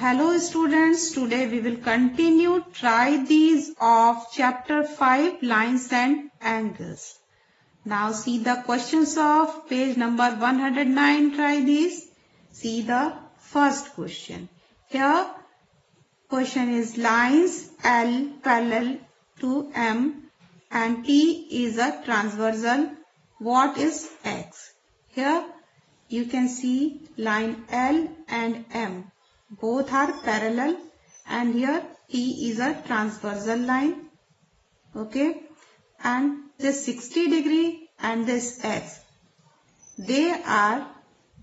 Hello students, today we will continue try these of chapter 5 lines and angles. Now see the questions of page number 109, try these. See the first question. Here question is lines L parallel to M and T is a transversal. What is X? Here you can see line L and M. Both are parallel and here T is a transversal line. Okay. And this 60 degree and this X. They are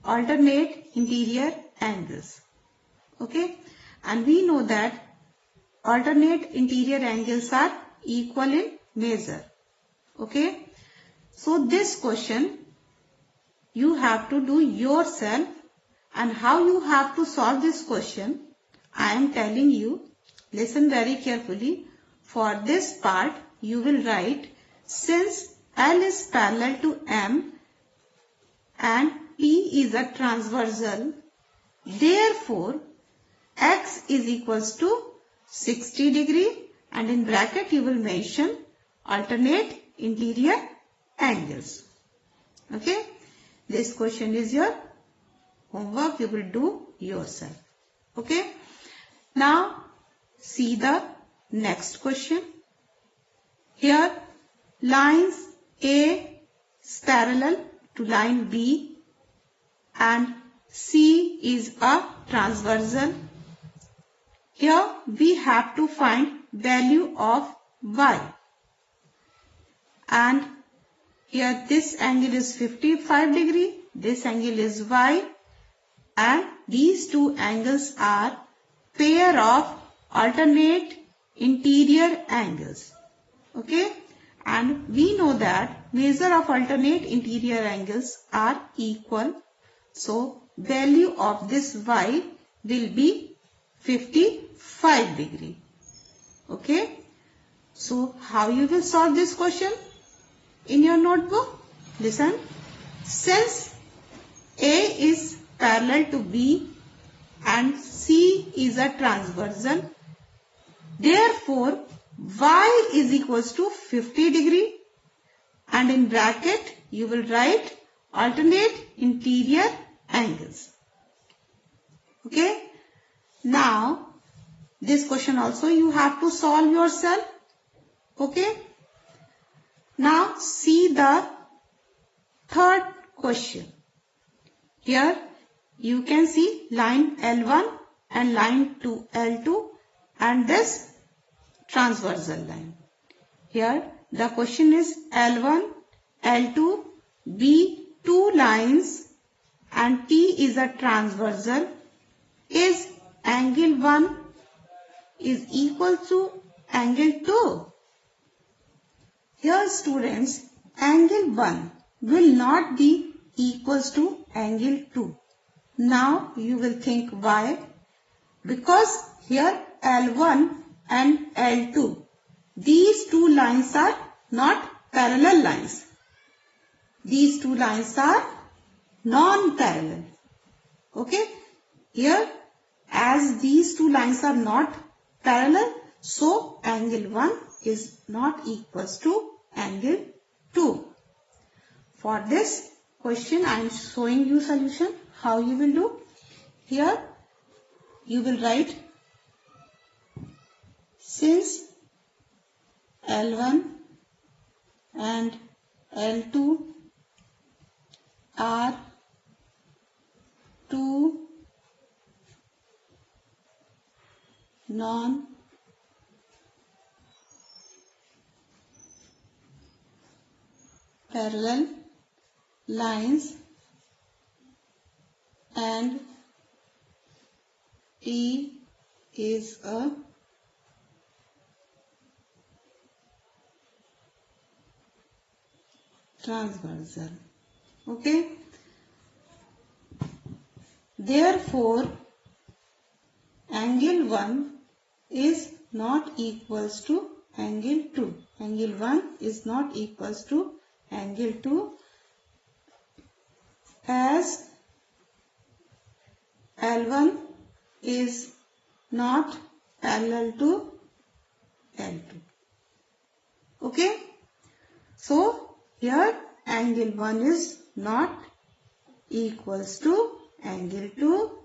alternate interior angles. Okay. And we know that alternate interior angles are equal in measure. Okay. So this question you have to do yourself, and how you have to solve this question I am telling you. Listen very carefully. For this part you will write, since L is parallel to M and T is a transversal, therefore X is equals to 60 degree, and in bracket you will mention alternate interior angles. Okay. This question is your homework, you will do yourself. Okay. Now see the next question. Here lines A is parallel to line B and C is a transversal. Here we have to find value of Y, and here this angle is 55 degree, this angle is Y, and these two angles are pair of alternate interior angles. Okay. And we know that measure of alternate interior angles are equal. So value of this Y will be 55 degree. Okay. So how you will solve this question in your notebook? Listen. Since A is parallel to B and C is a transversal, therefore Y is equals to 50 degree, and in bracket you will write alternate interior angles. Okay. Now this question also you have to solve yourself. Okay. Now see the third question. Here you can see line L1 and line L2 and this transversal line. Here the question is L1, L2, B two lines and T is a transversal. Is angle 1 is equal to angle 2? Here students, angle 1 will not be equals to angle 2. Now you will think why? Because here L1 and L2, these two lines are not parallel lines. These two lines are non-parallel. Okay. Here as these two lines are not parallel, so angle 1 is not equals to angle 2. For this question I am showing you solution. How you will do? Here you will write, since L1 and L2 are two non-parallel lines and T is a transversal. Okay. Therefore angle 1 is not equals to angle 2. Angle 1 is not equals to angle 2, as L1 is not parallel to L2. Okay. So here angle 1 is not equals to angle 2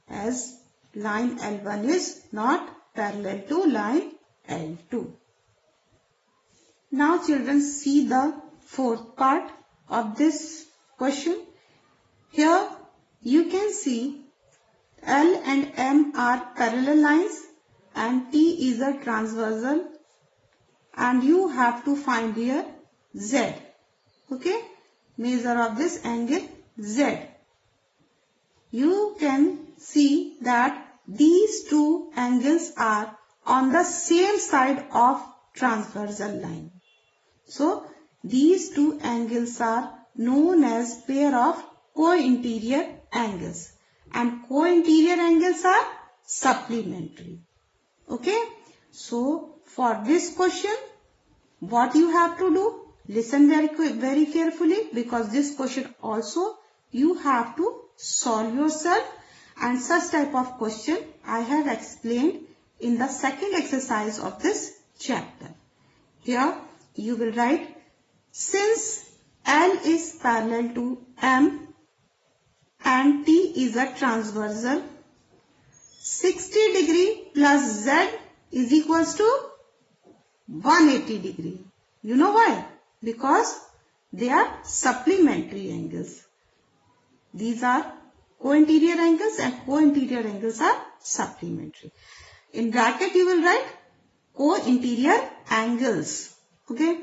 as line L1 is not parallel to line L2. Now children, see the fourth part of this question. Here you can see L and M are parallel lines and T is a transversal, and you have to find here Z. Okay, measure of this angle Z. You can see that these two angles are on the same side of transversal line. So these two angles are known as pair of co-interior angles, and co-interior angles are supplementary. Okay, so for this question, what you have to do? Listen very carefully, because this question also you have to solve yourself, and such type of question I have explained in the second exercise of this chapter. Here you will write, since L is parallel to M and T is a transversal, 60 degree plus Z is equals to 180 degree. You know why? Because they are supplementary angles. These are co-interior angles and co-interior angles are supplementary. In bracket you will write co-interior angles. Okay.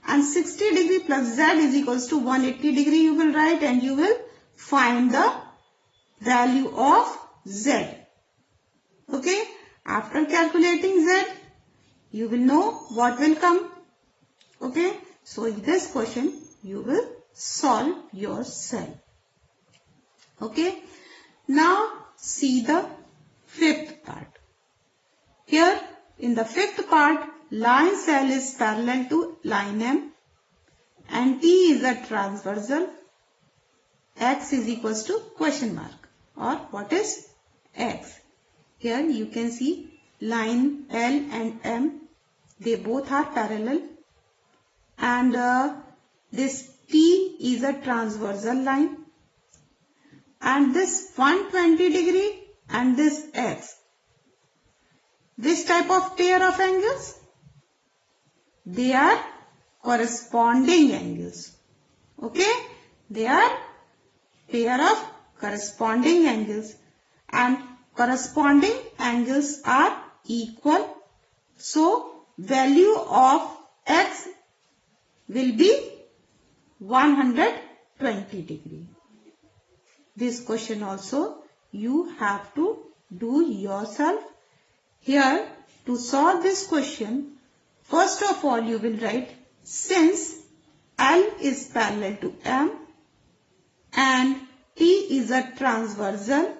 And 60 degree plus Z is equals to 180 degree you will write, and you will find the value of Z. Okay. After calculating Z, you will know what will come. Okay. So this question you will solve yourself. Okay. Now see the fifth part. Here in the fifth part, line L is parallel to line M and T is a transversal. X is equals to question mark, or what is X? Here you can see line L and M, they both are parallel, and this T is a transversal line, and this 120 degree and this X. This type of pair of angles, they are corresponding angles. Okay, they are pair of corresponding angles, and corresponding angles are equal. So value of X will be 120 degree. This question also you have to do yourself. Here to solve this question, first of all you will write, since L is parallel to M and T is a transversal,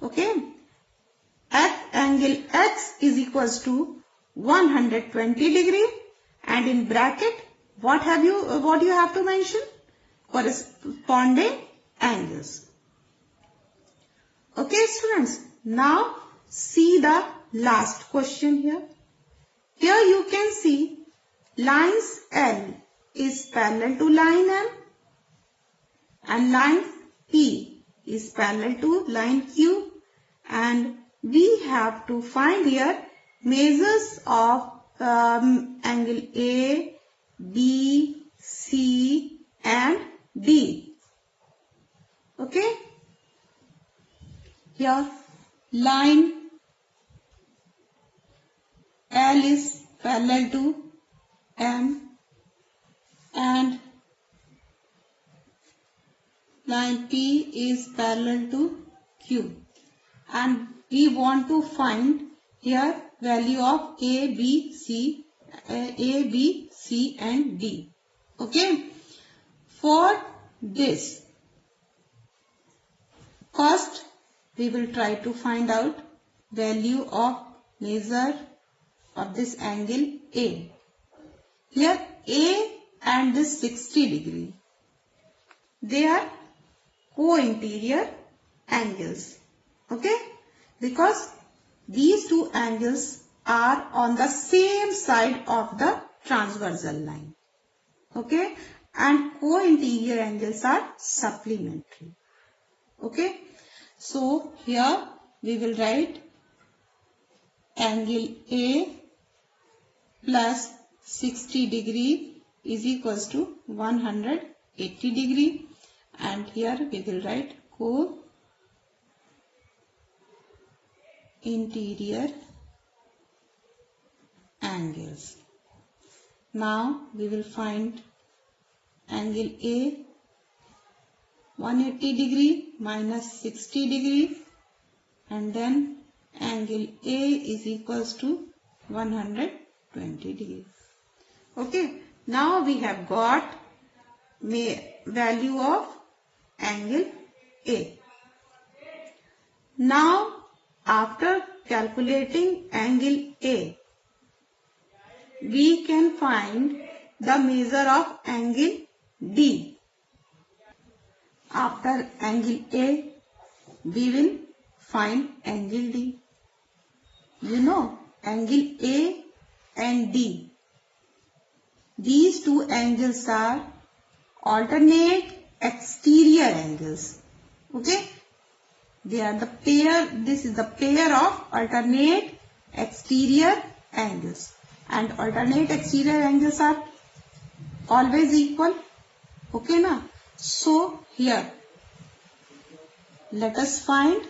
okay, angle X is equals to 120 degree, and in bracket what you have to mention? Corresponding angles. Okay students, now see the last question here. Here you can see lines L is parallel to line M and line P is parallel to line Q, and we have to find here measures of angle A, B, C and D. Okay. Here line L is parallel to M and line P is parallel to Q, and we want to find here value of A, B, C and D. Okay. For this, first we will try to find out value of measure of this angle A. Here A and this 60 degree, they are co-interior angles. Okay, because these two angles are on the same side of the transversal line. Okay, and co-interior angles are supplementary. Okay, so here we will write angle A plus 60 degree is equals to 180 degree, and here we will write co-interior angles. Now we will find angle A 180 degree minus 60 degree, and then angle A is equals to 120 degree. Okay, now we have got value of angle A. Now after calculating angle A, we can find the measure of angle D. After angle A, we will find angle D. You know, angle A and D, these two angles are alternate exterior angles. Okay, they are the pair. This is the pair of alternate exterior angles, and alternate exterior angles are always equal. Okay na? So here let us find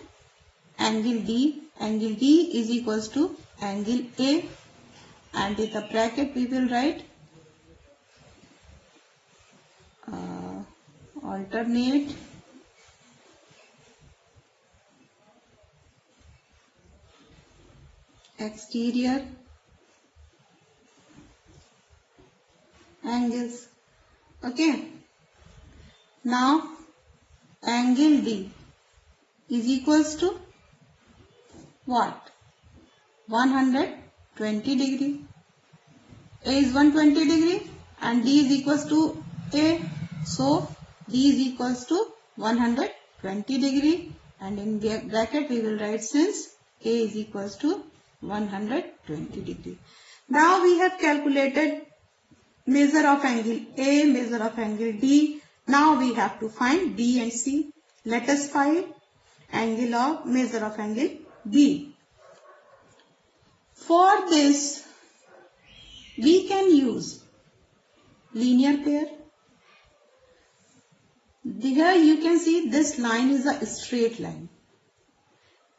angle D. Angle D is equals to angle A, and in the bracket we will write alternate exterior angles. Okay, now angle D is equals to what? 120 degree. A is 120 degree and D is equals to A. So D is equals to 120 degree, and in bracket we will write since A is equals to 120 degree. Now we have calculated measure of angle A, measure of angle D. Now we have to find B and C. Let us find measure of angle B. For this we can use linear pair. Here you can see this line is a straight line,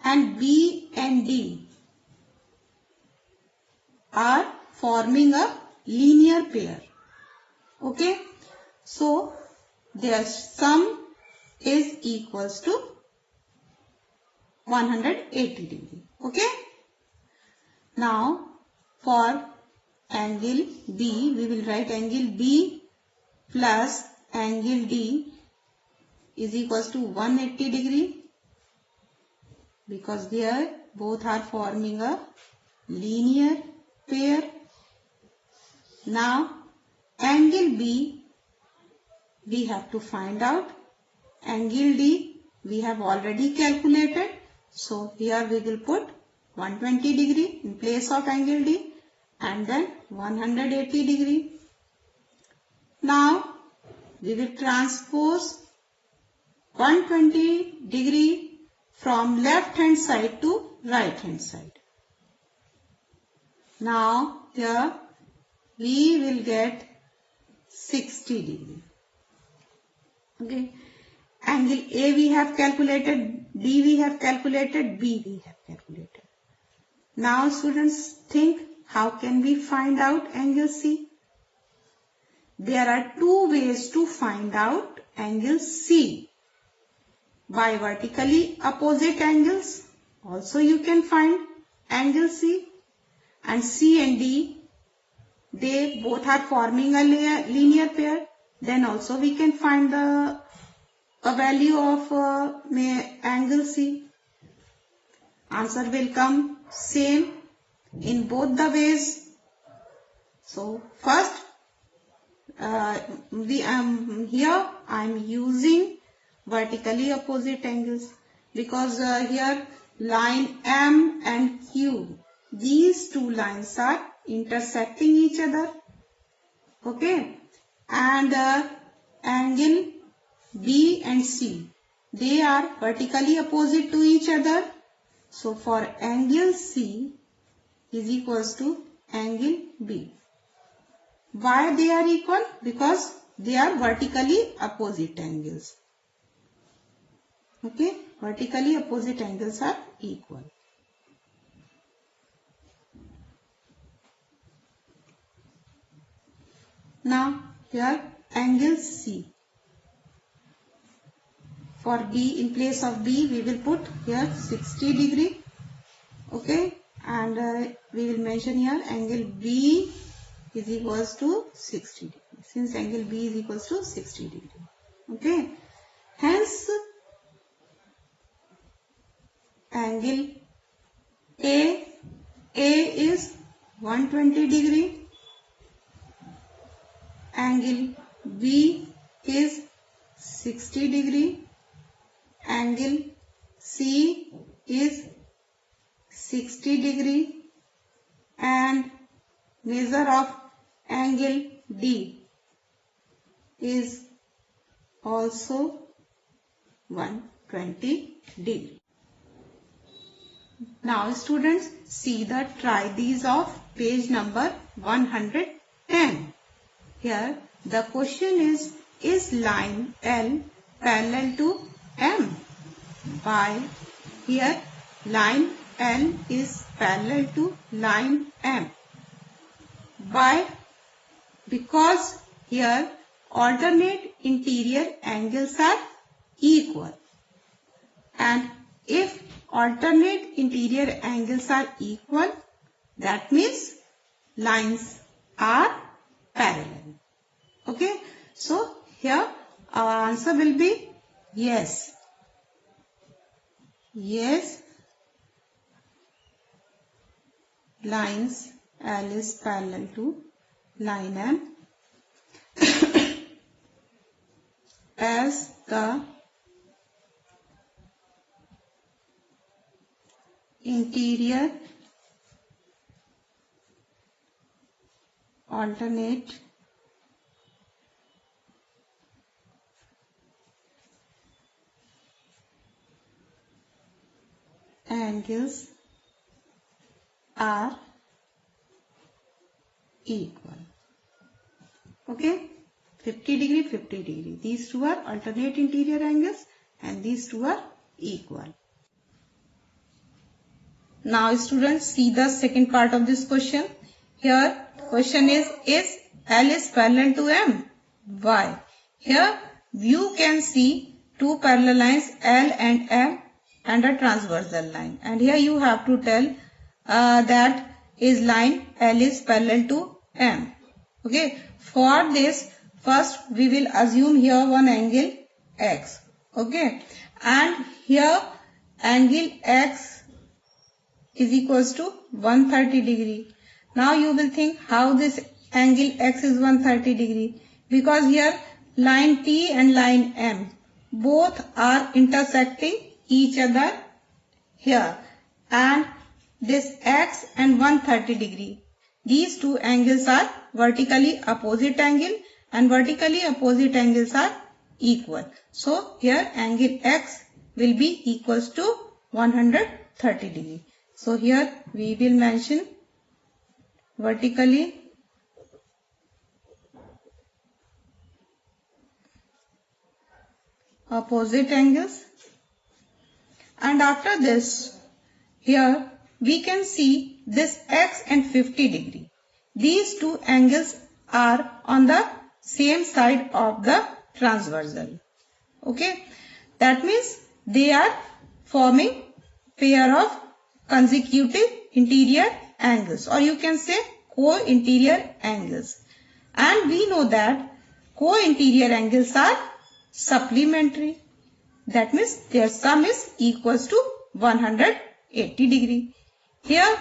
and B and D are forming a linear pair. Okay, so their sum is equals to 180 degree. Okay, now for angle B we will write angle B plus angle D is equals to 180 degree, because they both are forming a linear pair. Now angle B we have to find out. Angle D we have already calculated, so here we will put 120 degree in place of angle D, and then 180 degree. Now we will transpose 120 degree from left hand side to right hand side. Now here we will get 60 degree. Okay, angle A we have calculated, D we have calculated, B we have calculated. Now students, think how can we find out angle C? There are two ways to find out angle C. By vertically opposite angles also you can find angle C, and C and D, they both are forming a linear pair. Then also we can find a value of angle C. Answer will come same in both the ways. So first here I am using vertically opposite angles, because here line M and Q. These two lines are intersecting each other. Okay. And angle B and C, they are vertically opposite to each other. So for angle C is equals to angle B. Why they are equal? Because they are vertically opposite angles. Okay, vertically opposite angles are equal. Now here angle C. For B, in place of B, we will put here 60 degree. Okay, and we will mention here angle B is equals to 60 degree. Since angle B is equals to 60 degree. Okay, hence angle A is 120 degree. Angle B is 60 degree. Angle C is 60 degree. And measure of angle D is also 120 degree. Now students, see the try these of page number 110. Here the question is line L parallel to M? Why? Here line L is parallel to line M. Why? Because here alternate interior angles are equal. And if alternate interior angles are equal, that means lines are parallel. Okay, so here our answer will be yes. Yes, lines L is parallel to line M as the interior alternate angles are equal. Okay, 50 degree, 50 degree. These two are alternate interior angles and these two are equal. Now students, see the second part of this question. Here question is L is parallel to M? Why? Here you can see two parallel lines L and M and a transversal line. And here you have to tell that is line L is parallel to M. Okay. For this, first we will assume here one angle X. Okay. And here angle X is equals to 130 degree. Now you will think how this angle X is 130 degree. Because here line T and line M both are intersecting each other here. And this X and 130 degree. These two angles are vertically opposite angle and vertically opposite angles are equal. So here angle X will be equals to 130 degree. So here we will mention vertically opposite angles. And after this, here we can see this X and 50 degree. These two angles are on the same side of the transversal. Okay. That means they are forming pair of consecutive interior angles, or you can say co-interior angles. And we know that co-interior angles are supplementary. That means their sum is equals to 180 degree. Here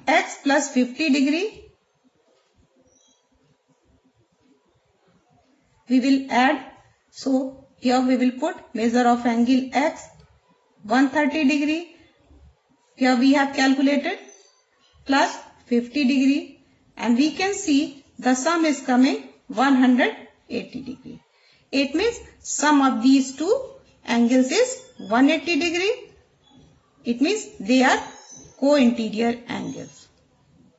X plus 50 degree we will add. So here we will put measure of angle X 130 degree. Here we have calculated plus 50 degree, and we can see the sum is coming 180 degree. It means sum of these two angles is 180 degree. It means they are co-interior angles.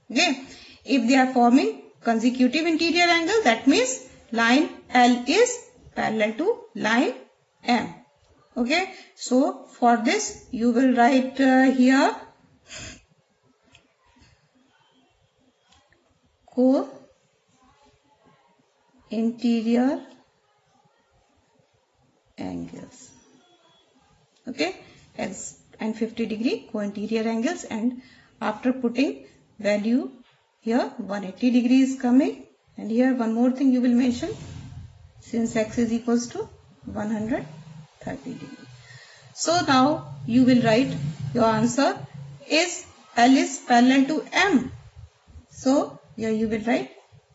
Okay. If they are forming consecutive interior angle, that means line L is parallel to line M. Okay. So for this you will write here co-interior angles. Okay. X and 50 degree co-interior angles, and after putting value here 180 degree is coming, and here one more thing you will mention, since x is equals to 130 degree. So now you will write your answer is L is parallel to M. So here you will write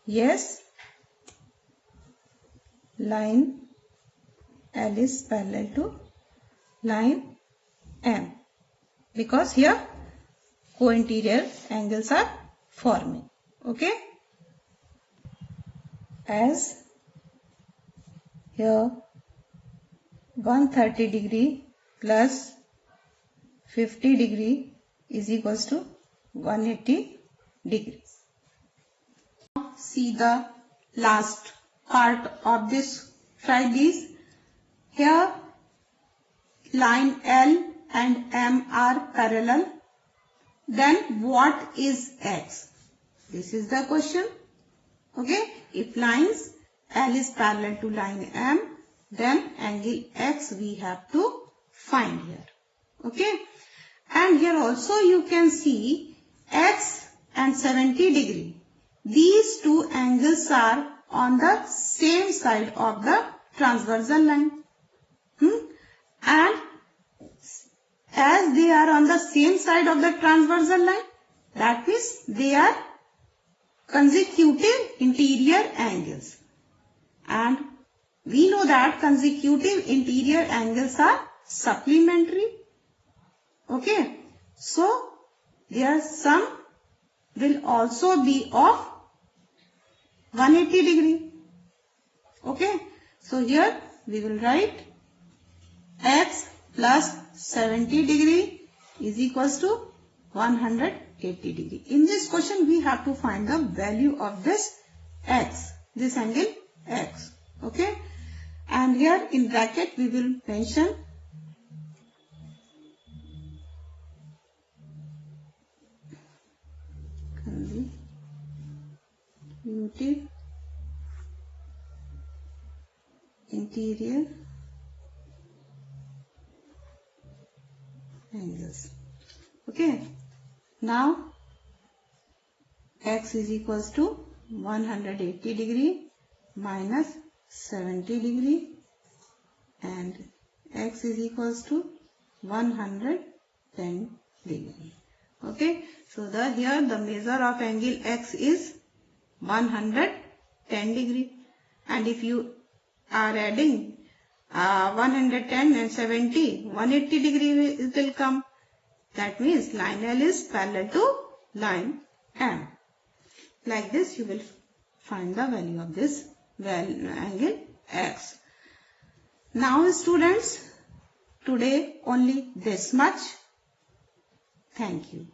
yes, line L is parallel to line M, because here co-interior angles are forming. Okay. As here 130 degree plus 50 degree is equals to 180 degrees. See the last part of this. Try these. Here line L and M are parallel. Then what is X? This is the question. Okay. If lines L is parallel to line M, then angle X we have to find here. Okay. And here also you can see X and 70 degree. These two angles are on the same side of the transversal line. And as they are on the same side of the transversal line, that means they are consecutive interior angles. And we know that consecutive interior angles are supplementary. Okay. So their sum will also be of 180 degree. Okay. So here we will write X plus 70 degree is equals to 180 degree. In this question we have to find the value of this X, this angle X. Okay. And here in bracket we will mention consecutive interior angles. Okay. Now X is equals to 180 degree minus 70 degree, and X is equals to 110 degree. Okay. So here the measure of angle X is 110 degree, and if you are adding 110 and 70, 180 degree it will come. That means line L is parallel to line M. Like this you will find the value of this angle X. Now students, today only this much. Thank you.